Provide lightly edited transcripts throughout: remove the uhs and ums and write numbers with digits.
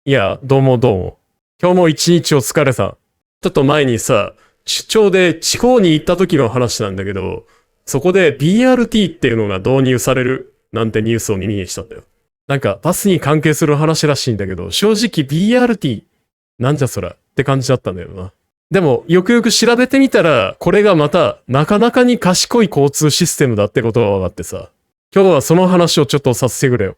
いや、どうもどうも。今日も一日お疲れさん。ちょっと前にさ、出張で地方に行った時の話なんだけど、そこで BRT っていうのが導入されるなんてニュースを耳にしたんだよ。なんかバスに関係する話らしいんだけど、正直 BRT なんじゃそらって感じだったんだよな。でも、よくよく調べてみたら、これがまたなかなかに賢い交通システムだってことが分かってさ、今日はその話をちょっとさせてくれよ。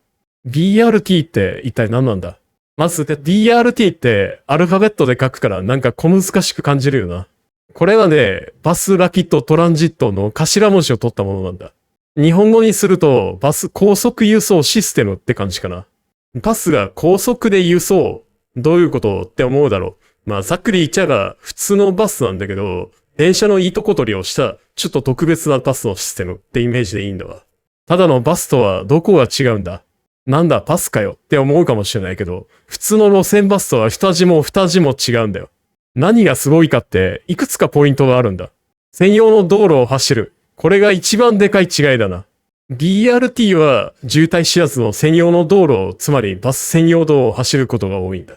BRT って一体何なんだ？まず、BRT ってアルファベットで書くからなんか小難しく感じるよな。これはね、バスラピッドトランジットの頭文字を取ったものなんだ。日本語にすると、バス高速輸送システムって感じかな。バスが高速で輸送。どういうことって思うだろう。まあ、ざっくり言っちゃえば普通のバスなんだけど、電車のいいとこ取りをしたちょっと特別なバスのシステムってイメージでいいんだわ。ただのバスとはどこが違うんだ？なんだバスかよって思うかもしれないけど、普通の路線バスとは二字も違うんだよ。何がすごいかっていくつかポイントがあるんだ。専用の道路を走る。これが一番でかい違いだな。BRT は渋滞知らずの専用の道路を、つまりバス専用道を走ることが多いんだ。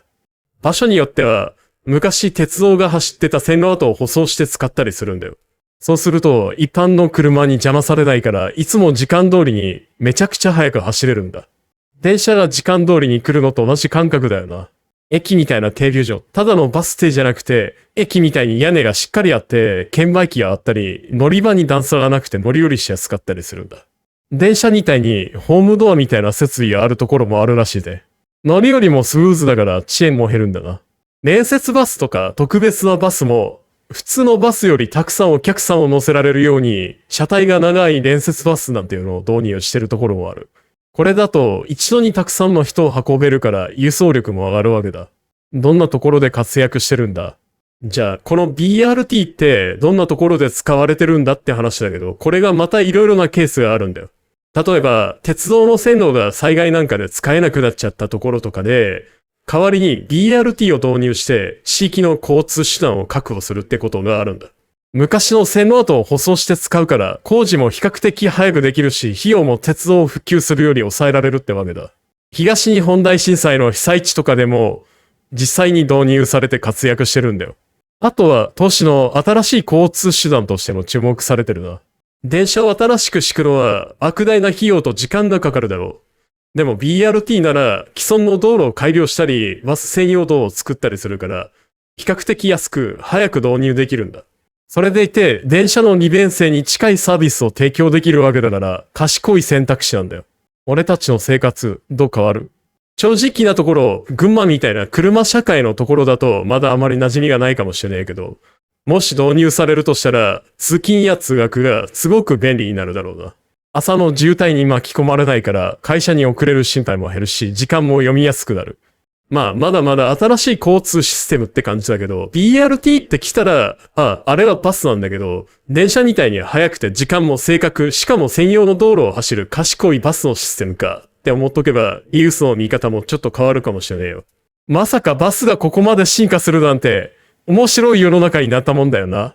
場所によっては昔鉄道が走ってた線路跡を舗装して使ったりするんだよ。そうすると一般の車に邪魔されないから、いつも時間通りにめちゃくちゃ早く走れるんだ。電車が時間通りに来るのと同じ感覚だよな。駅みたいな停留所、ただのバス停じゃなくて、駅みたいに屋根がしっかりあって、券売機があったり、乗り場に段差がなくて乗り降りしやすかったりするんだ。電車みたいにホームドアみたいな設備があるところもあるらしいで。乗り降りもスムーズだから遅延も減るんだな。連接バスとか特別なバスも、普通のバスよりたくさんお客さんを乗せられるように、車体が長い連接バスなんていうのを導入してるところもある。これだと一度にたくさんの人を運べるから輸送力も上がるわけだ。どんなところで活躍してるんだ？じゃあ、この BRT ってどんなところで使われてるんだって話だけど、これがまたいろいろなケースがあるんだよ。例えば、鉄道の線路が災害なんかで使えなくなっちゃったところとかで、代わりに BRT を導入して地域の交通手段を確保するってことがあるんだ。昔の線路跡を舗装して使うから工事も比較的早くできるし、費用も鉄道を復旧するより抑えられるってわけだ。東日本大震災の被災地とかでも実際に導入されて活躍してるんだよ。あとは都市の新しい交通手段としても注目されてるな。電車を新しく敷くのは莫大な費用と時間がかかるだろう。でも BRT なら既存の道路を改良したり、バス専用道を作ったりするから、比較的安く早く導入できるんだ。それでいて、電車の利便性に近いサービスを提供できるわけだから、賢い選択肢なんだよ。俺たちの生活、どう変わる？正直なところ、群馬みたいな車社会のところだと、まだあまり馴染みがないかもしれないけど、もし導入されるとしたら、通勤や通学がすごく便利になるだろうな。朝の渋滞に巻き込まれないから、会社に遅れる心配も減るし、時間も読みやすくなる。まあ、まだまだ新しい交通システムって感じだけど、BRT って来たら、あれはバスなんだけど、電車みたいに速くて時間も正確、しかも専用の道路を走る賢いバスのシステムかって思っとけば、ユースの見方もちょっと変わるかもしれねえよ。まさかバスがここまで進化するなんて、面白い世の中になったもんだよな。